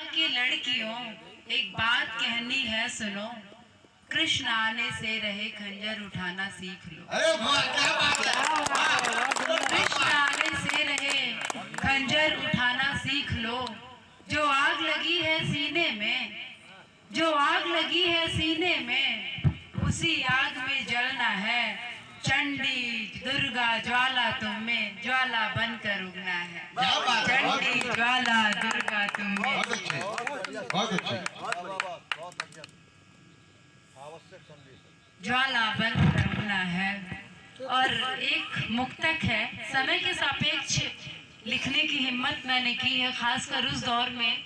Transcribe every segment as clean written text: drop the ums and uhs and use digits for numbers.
की लड़कियों, एक बात कहनी है सुनो। कृष्ण आने से रहे खंजर उठाना सीख लो। अरे वाह, क्या बात है। कृष्ण आने से रहे खंजर उठाना सीख लो। जो आग लगी है सीने में, जो आग लगी है सीने में, उसी आग में जलना है। चंडी दुर्गा ज्वाला तुम में, ज्वाला बनकर उगना है। क्या बात है, बहुत चंडी ज्वाला दुर्गा तुम में। बहुत अच्छे, बहुत अच्छे। ज्वाला बनकर उगना है। और एक मुक्तक है, समय के सापेक्ष लिखने की हिम्मत मैंने की है, खासकर उस दौर में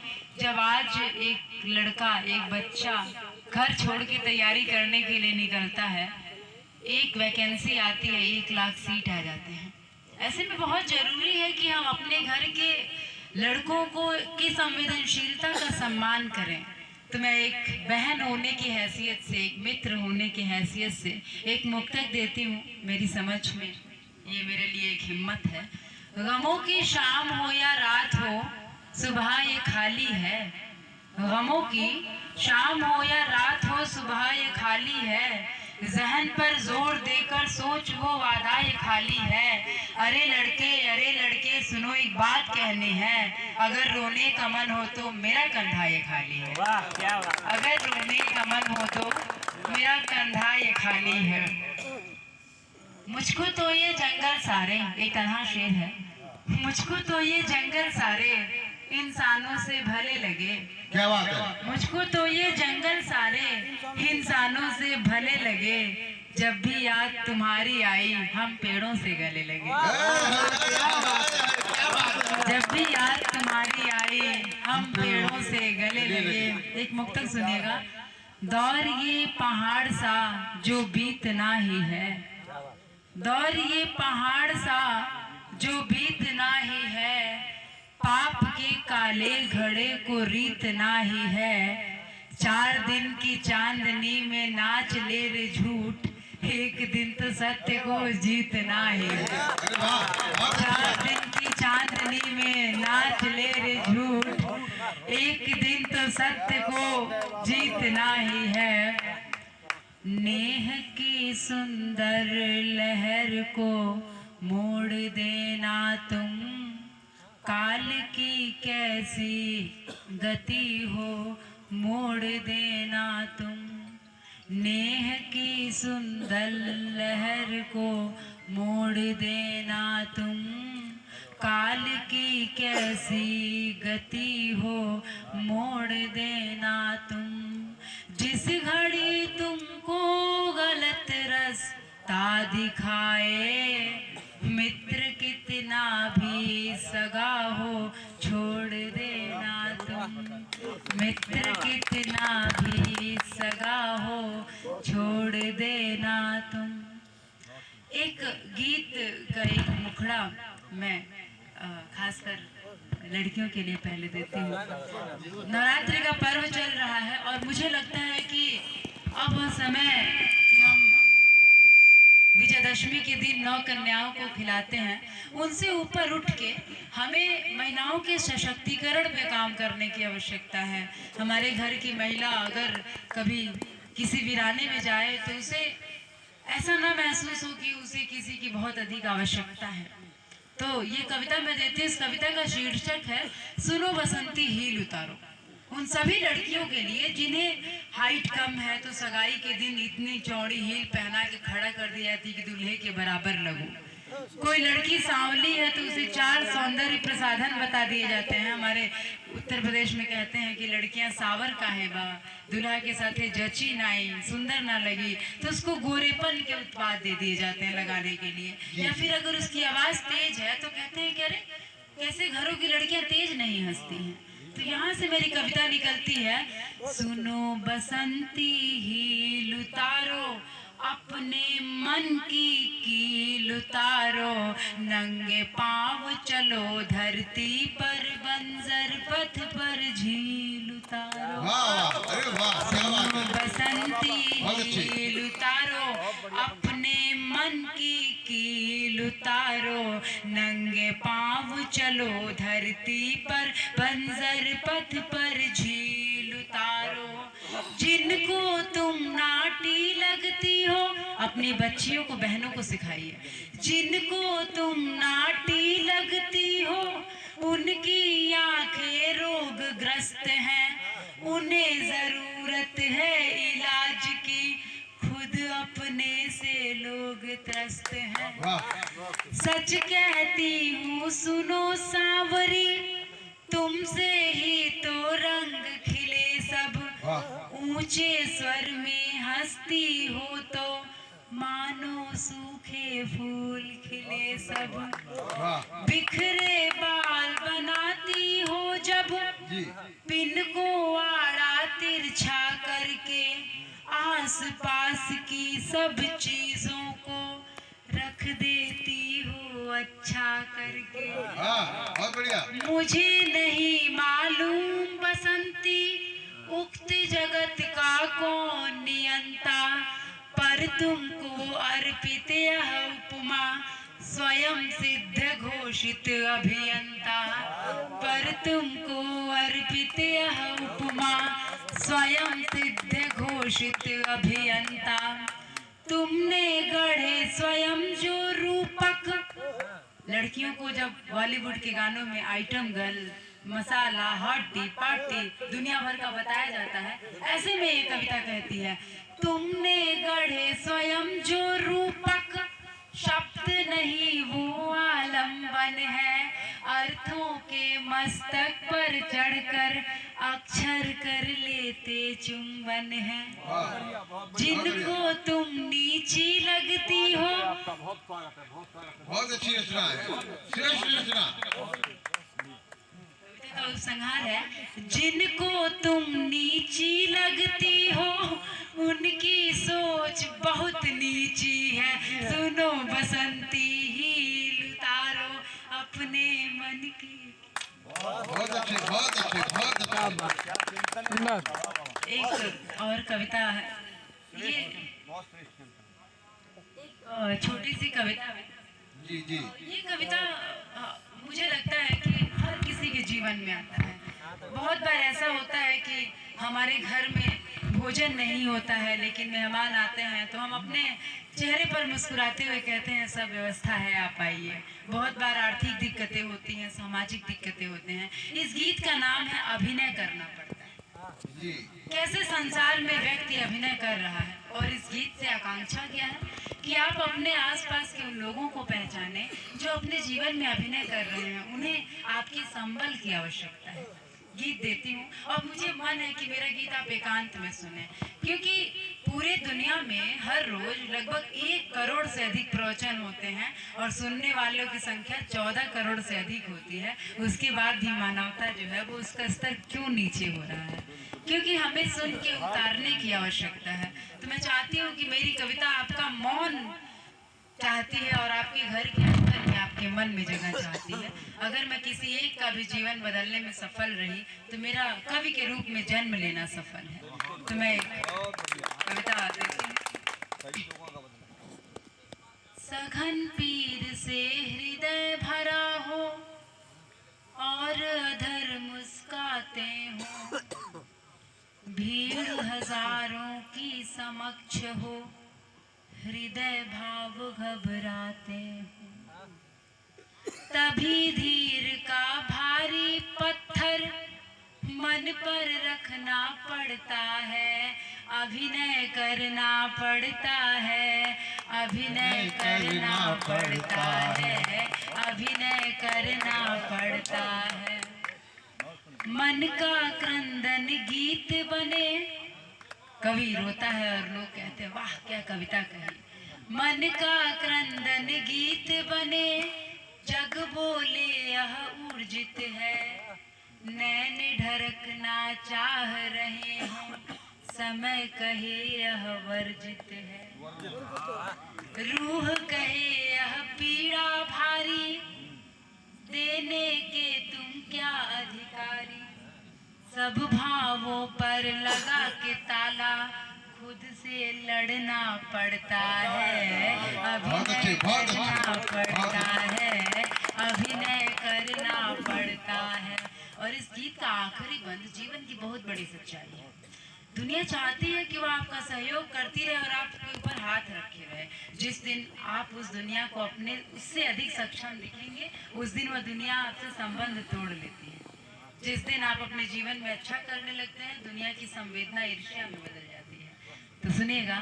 जब आज एक लड़का, एक बच्चा घर छोड़ के तैयारी करने के लिए निकलता है। एक वैकेंसी आती है, 1 लाख सीट आ जाते हैं। ऐसे में बहुत जरूरी है कि हम अपने घर के लड़कों को की संवेदनशीलता का सम्मान करें। तो मैं एक बहन होने की हैसियत से, एक मित्र होने की हैसियत से एक मुक्तक देती हूँ। मेरी समझ में ये मेरे लिए एक हिम्मत है। गमों की शाम हो या रात हो, सुबह ये खाली है। गमों की शाम हो या रात हो, सुबह ये खाली है। जहन पर जोर देकर सोच वो वादा ये खाली है। अरे लड़के सुनो एक बात कहनी है। अगर रोने का मन हो तो मेरा कंधा ये खाली है। वाह, क्या बात। अगर रोने का मन हो तो मेरा कंधा ये खाली है। मुझको तो ये जंगल सारे, एक तन्हा शेर है। मुझको तो ये जंगल सारे इंसानों से भले लगे। क्या बात है। मुझको तो ये जंगल सारे इंसानों से भले लगे। जब भी याद तुम्हारी आई हम पेड़ों से गले लगे। जब भी याद तुम्हारी आई हम पेड़ों से गले लगे। एक मुक्तक सुनिएगा। दौर ये पहाड़ सा जो बीतना ही है, दौर ये पहाड़ सा जो बीतना ही है। पाप के काले घड़े को रीतना ही है। 4 दिन की चांदनी में नाच ले रे झूठ, एक दिन तो सत्य को जीतना ही है। 4 दिन की चांदनी में नाच ले रे झूठ, एक दिन तो सत्य को जीतना ही है। नेह की सुंदर लहर को मोड़ देना तुम, काल की कैसी गति हो मोड़ देना तुम। नेह की सुंदर लहर को मोड़ देना तुम, काल की कैसी गति हो मोड़ देना तुम। जिस घड़ी तुमको गलत रास्ता दिखाए, मित्र कितना भी सगा हो छोड़ देना तुम। मित्र कितना भी सगा हो छोड़ देना तुम। एक गीत का एक मुखड़ा मैं खासकर लड़कियों के लिए पहले देती हूँ। नवरात्रि का पर्व चल रहा है और मुझे लगता है कि अब समय कि हम विजयदशमी के दिन 9 कन्याओं को खिलाते हैं, उनसे ऊपर उठ के हमें महिलाओं के सशक्तिकरण पे काम करने की आवश्यकता है। हमारे घर की महिला अगर कभी किसी वीराने में जाए तो उसे ऐसा ना महसूस हो कि उसे किसी की बहुत अधिक आवश्यकता है। तो ये कविता मैं देती हूँ। इस कविता का शीर्षक है सुनो बसंती हील उतारो। उन सभी लड़कियों के लिए जिन्हें हाइट कम है तो सगाई के दिन इतनी चौड़ी हील पहना के खड़ा कर दी जाती कि दूल्हे के बराबर लगो। कोई लड़की सांवली है तो उसे 4 सौंदर्य प्रसाधन बता दिए जाते हैं। हमारे उत्तर प्रदेश में कहते हैं कि लड़कियां सावर का है बा, दूल्हा के साथ जची नाई, सुंदर ना लगी तो उसको गोरेपन के उत्पाद दे दिए जाते हैं लगाने के लिए। या फिर अगर उसकी आवाज तेज है तो कहते हैं कि अरे कैसे घरों की लड़कियां तेज नहीं हंसती हैं। तो यहाँ से मेरी कविता निकलती है। सुनो बसंती हील उतारो, अपने मन की कील उतारो। नंगे पाँव चलो धरती पर, बंजर पथ पर झील उतारो। सुनो बसंती हील उतारो, अपने मन की कील उतारो। नंगे पाँव चलो धरती पर, बंजर पथ ऊपर झील उतारो, जिनको तुम नाटी लगती हो, अपनी बच्चियों को, बहनों को सिखाइए, जिनको तुम नाटी लगती हो, उनकी आंखें रोगग्रस्त हैं, उन्हें जरूरत है इलाज की, खुद अपने से लोग त्रस्त हैं। सच कहती हूँ सुनो सांवरी, तुमसे ही तो रंग खिले सब, ऊंचे स्वर में हंसती हो तो मानो सूखे फूल खिले सब, बिखरे बाल बनाती हो जब, पिन को आड़ा तिरछा करके, आस पास की सब चीजों को रख देती हो अच्छा करके। बहुत बढ़िया। मुझे नहीं मालूम बसंती, उक्त जगत का कौन नियंता, पर तुमको अर्पित यह उपमा, स्वयं सिद्ध घोषित अभियंता, पर तुमको अर्पित यह उपमा, स्वयं सिद्ध घोषित अभियंता। तुमने गढ़े स्वयं जो रूपक, लड़कियों को जब बॉलीवुड के गानों में आइटम गर्ल, मसाला, हड्डी पार्टी दुनिया भर का बताया जाता है, ऐसे में ये कविता कहती है, तुमने गढ़े स्वयं जो रूपक, शब्द नहीं वो आलम्बन है, अर्थों के मस्तक पर चढ़कर अक्षर कर लेते चुंबन है, जिनको तुम नीची लगती हो। बहुत अच्छी रचना है, श्रेष्ठ रचना। का उपसंहार है, जिनको तुम नीची लगती हो, उनकी सोच बहुत नीची है, सुनो बसंती हील उतारो अपने मन की। बहुत अच्छे, बहुत अच्छे, बहुत अच्छे। एक और कविता है, ये एक छोटी सी कविता है। जी जी। ये कविता मुझे लगता है कि हर किसी के जीवन में आता है। बहुत बार ऐसा होता है कि हमारे घर में भोजन नहीं होता है, लेकिन मेहमान आते हैं तो हम अपने चेहरे पर मुस्कुराते हुए कहते हैं सब व्यवस्था है, आप आइए। बहुत बार आर्थिक दिक्कतें होती हैं, सामाजिक दिक्कतें होते हैं। इस गीत का नाम है अभिनय करना पड़ता है। जी। कैसे संसार में व्यक्ति अभिनय कर रहा है, और इस गीत से आकांक्षा क्या है कि आप अपने आसपास के उन लोगों को पहचानें जो अपने जीवन में अभिनय कर रहे हैं, उन्हें आपकी संबल की आवश्यकता है। गीत देती हूँ और मुझे मन है कि मेरा गीत आप एकांत में सुने, क्योंकि पूरे दुनिया में हर रोज लगभग 1 करोड़ से अधिक प्रवचन होते हैं और सुनने वालों की संख्या 14 करोड़ से अधिक होती है। उसके बाद भी मानवता जो है वो उसका स्तर क्यों नीचे हो रहा है? क्योंकि हमें सुन के उतारने की आवश्यकता है। तो मैं चाहती हूँ कि मेरी कविता आपका मौन चाहती है और आपके घर के अंदर में, आपके मन में जगह चाहती है। अगर मैं किसी एक का भी जीवन बदलने में सफल रही तो मेरा कवि के रूप में जन्म लेना सफल है। तो मैं कविता देती हूँ। सघन पीर से हृदय भरा हो और अधर मुस्काते हो, भीड़ हजारों की समक्ष हो, हृदय भाव घबराते हो, तभी धीर का भारी पत्थर मन पर रखना पड़ता है, अभिनय करना पड़ता है, अभिनय करना पड़ता है, अभिनय करना पड़ता है। मन का क्रंदन गीत बने, कवि रोता है और लोग कहते हैं वाह क्या कविता कही। मन का क्रंदन गीत बने, जग बोले यह ऊर्जित है, नैन ढरकना चाह रहे हों, समय कहे यह वर्जित है, रूह कहे यह पीड़ा भारी, देने के तुम क्या अधिकारी, सब भावों पर लगा के ताला, खुद से लड़ना पड़ता है, अभिनय करना पड़ता है, अभिनय करना पड़ता है। और इस गीत का आखिरी बंद जीवन की बहुत बड़ी सच्चाई है। दुनिया चाहती है कि वो आपका सहयोग करती रहे और आपके ऊपर हाथ रखे रहे। जिस दिन आप उस दुनिया को अपने उससे अधिक सक्षम दिखेंगे, उस दिन वह दुनिया आपसे संबंध तोड़ लेती है। जिस दिन आप अपने जीवन में अच्छा करने लगते हैं, दुनिया की संवेदना ईर्ष्या में बदल जाती है। तो सुनिएगा।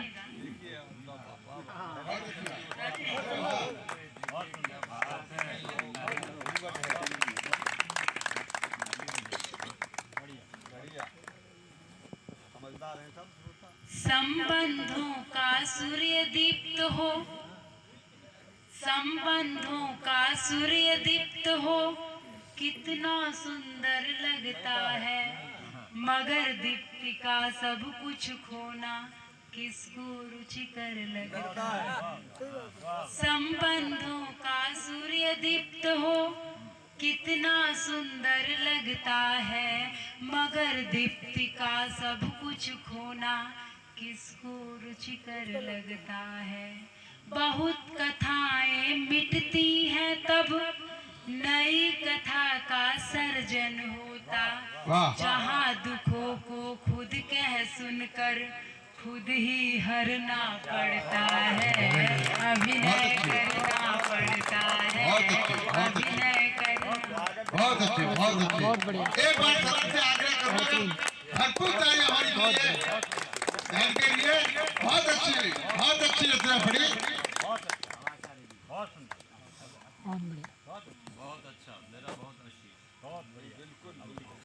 संबंधों का सूर्य दीप्त हो, संबंधों का सूर्य दीप्त हो, कितना सुंदर लगता है, मगर दीप्ति का सब कुछ खोना किसको रुचिकर लगता है। संबंधों का सूर्य दीप्त हो, कितना सुंदर लगता है, मगर दीप्ति का सब कुछ खोना किसको रुचिकर लगता है। बहुत कथाएं मिटती हैं तब नई कथा का सर्जन होता, जहाँ दुखों को खुद कह सुनकर खुद ही हरना पड़ता है, अभिनय करना पड़ता है, अभिनय करना। बहुत अच्छे, बहुत अच्छे। बहुत बढ़िया। एक बार सबसे आग्रह करूंगा, भरपूर ताली हमारी लिए बहन के लिए। बहुत अच्छी रचना पड़ी। बहुत बढ़िया। बहुत अच्छा, मेरा बहुत अच्छी, बहुत बढ़िया, बिल्कुल।